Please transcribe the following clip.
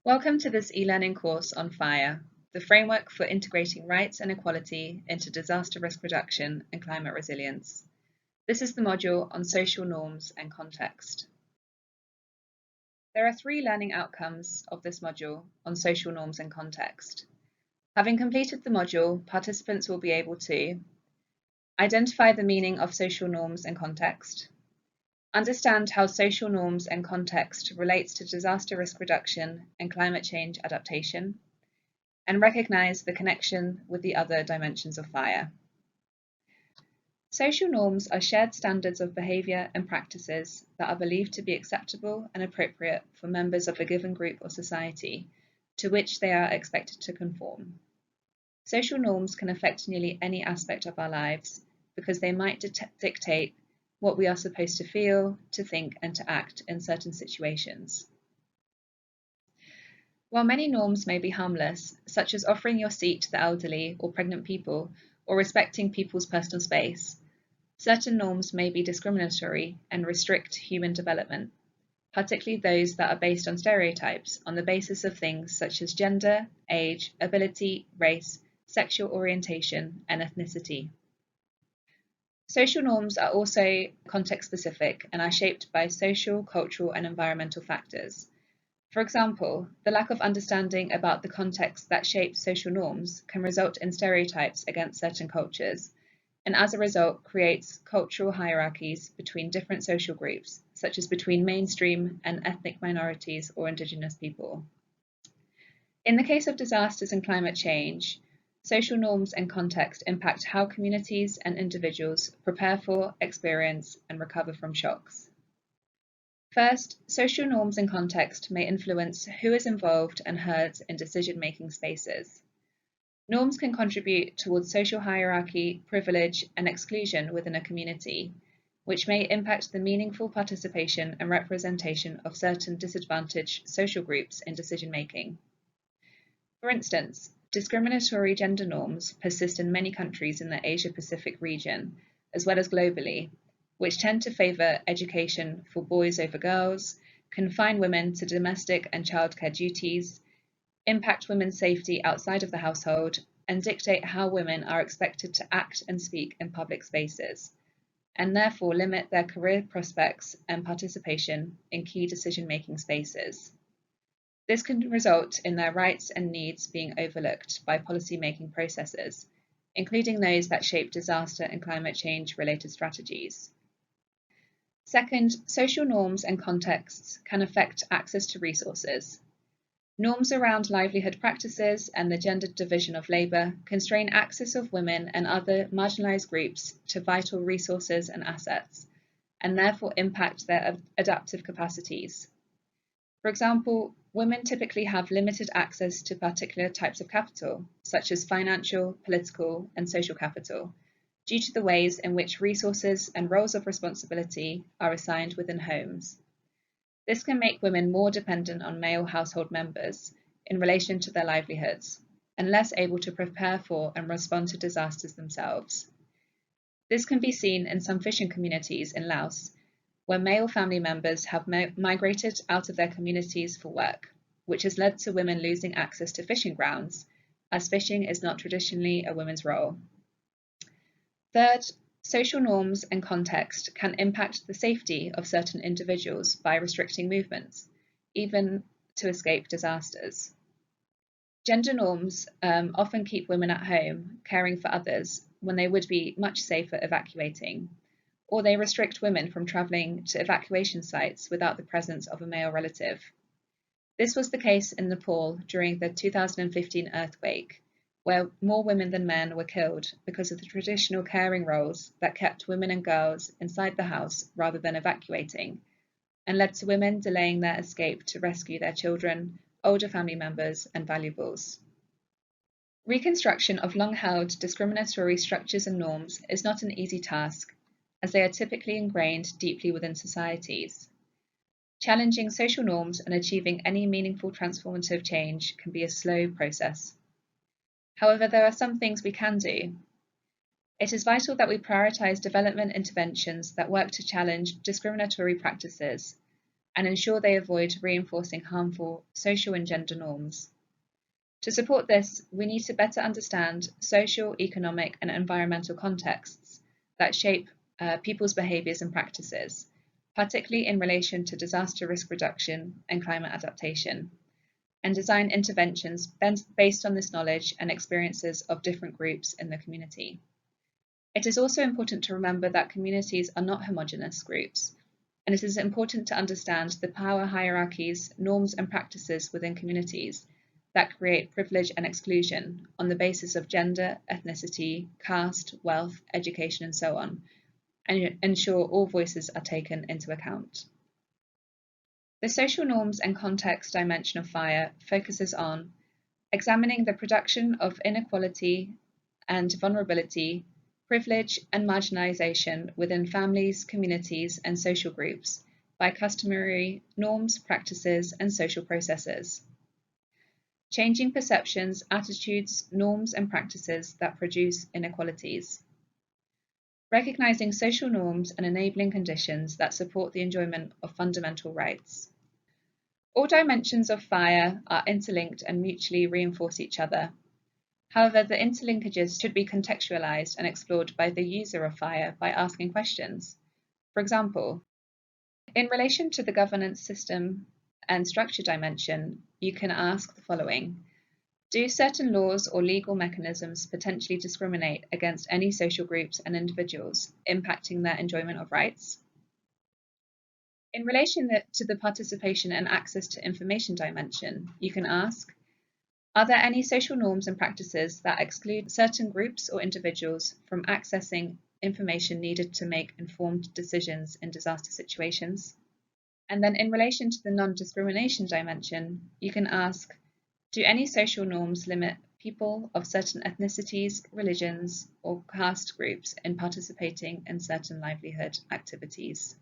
Welcome to this e-learning course on FIRE, the framework for integrating rights and equality into disaster risk reduction and climate resilience. This is the module on social norms and context. There are 3 learning outcomes of this module on social norms and context. Having completed the module, participants will be able to identify the meaning of social norms and context, understand how social norms and context relates to disaster risk reduction and climate change adaptation, and recognize the connection with the other dimensions of FIRE. Social norms are shared standards of behavior and practices that are believed to be acceptable and appropriate for members of a given group or society to which they are expected to conform. Social norms can affect nearly any aspect of our lives because they might dictate what we are supposed to feel, to think, and to act in certain situations. While many norms may be harmless, such as offering your seat to the elderly or pregnant people, or respecting people's personal space, certain norms may be discriminatory and restrict human development, particularly those that are based on stereotypes on the basis of things such as gender, age, ability, race, sexual orientation, and ethnicity. Social norms are also context-specific and are shaped by social, cultural, and environmental factors. For example, the lack of understanding about the context that shapes social norms can result in stereotypes against certain cultures, and as a result creates cultural hierarchies between different social groups, such as between mainstream and ethnic minorities or indigenous people. In the case of disasters and climate change, social norms and context impact how communities and individuals prepare for, experience, and recover from shocks. First, social norms and context may influence who is involved and heard in decision-making spaces. Norms can contribute towards social hierarchy, privilege, and exclusion within a community, which may impact the meaningful participation and representation of certain disadvantaged social groups in decision-making. For instance, discriminatory gender norms persist in many countries in the Asia-Pacific region, as well as globally, which tend to favour education for boys over girls, confine women to domestic and childcare duties, impact women's safety outside of the household, and dictate how women are expected to act and speak in public spaces, and therefore limit their career prospects and participation in key decision-making spaces. This can result in their rights and needs being overlooked by policy-making processes, including those that shape disaster and climate change-related strategies. Second, social norms and contexts can affect access to resources. Norms around livelihood practices and the gendered division of labour constrain access of women and other marginalised groups to vital resources and assets, and therefore impact their adaptive capacities. For example, women typically have limited access to particular types of capital, such as financial, political, and social capital, due to the ways in which resources and roles of responsibility are assigned within homes. This can make women more dependent on male household members in relation to their livelihoods, and less able to prepare for and respond to disasters themselves. This can be seen in some fishing communities in Laos, where male family members have migrated out of their communities for work, which has led to women losing access to fishing grounds, as fishing is not traditionally a women's role. Third, social norms and context can impact the safety of certain individuals by restricting movements, even to escape disasters. Gender norms often keep women at home, caring for others, when they would be much safer evacuating, or they restrict women from travelling to evacuation sites without the presence of a male relative. This was the case in Nepal during the 2015 earthquake, where more women than men were killed because of the traditional caring roles that kept women and girls inside the house rather than evacuating, and led to women delaying their escape to rescue their children, older family members, and valuables. Reconstruction of long-held discriminatory structures and norms is not an easy task, as they are typically ingrained deeply within societies. Challenging social norms and achieving any meaningful transformative change can be a slow process. However, there are some things we can do. It is vital that we prioritise development interventions that work to challenge discriminatory practices, and ensure they avoid reinforcing harmful social and gender norms. To support this, we need to better understand social, economic, and environmental contexts that shape people's behaviours and practices, particularly in relation to disaster risk reduction and climate adaptation, and design interventions based on this knowledge and experiences of different groups in the community. It is also important to remember that communities are not homogeneous groups, and it is important to understand the power hierarchies, norms, and practices within communities that create privilege and exclusion on the basis of gender, ethnicity, caste, wealth, education, and so on, and ensure all voices are taken into account. The social norms and context dimension of FIRE focuses on examining the production of inequality and vulnerability, privilege and marginalization within families, communities, and social groups by customary norms, practices, and social processes. Changing perceptions, attitudes, norms, and practices that produce inequalities. Recognizing social norms and enabling conditions that support the enjoyment of fundamental rights. All dimensions of FIRE are interlinked and mutually reinforce each other. However, the interlinkages should be contextualized and explored by the user of FIRE by asking questions. For example, in relation to the governance system and structure dimension, you can ask the following. Do certain laws or legal mechanisms potentially discriminate against any social groups and individuals, impacting their enjoyment of rights? In relation to the participation and access to information dimension, you can ask, are there any social norms and practices that exclude certain groups or individuals from accessing information needed to make informed decisions in disaster situations? And then in relation to the non-discrimination dimension, you can ask, do any social norms limit people of certain ethnicities, religions, or caste groups in participating in certain livelihood activities?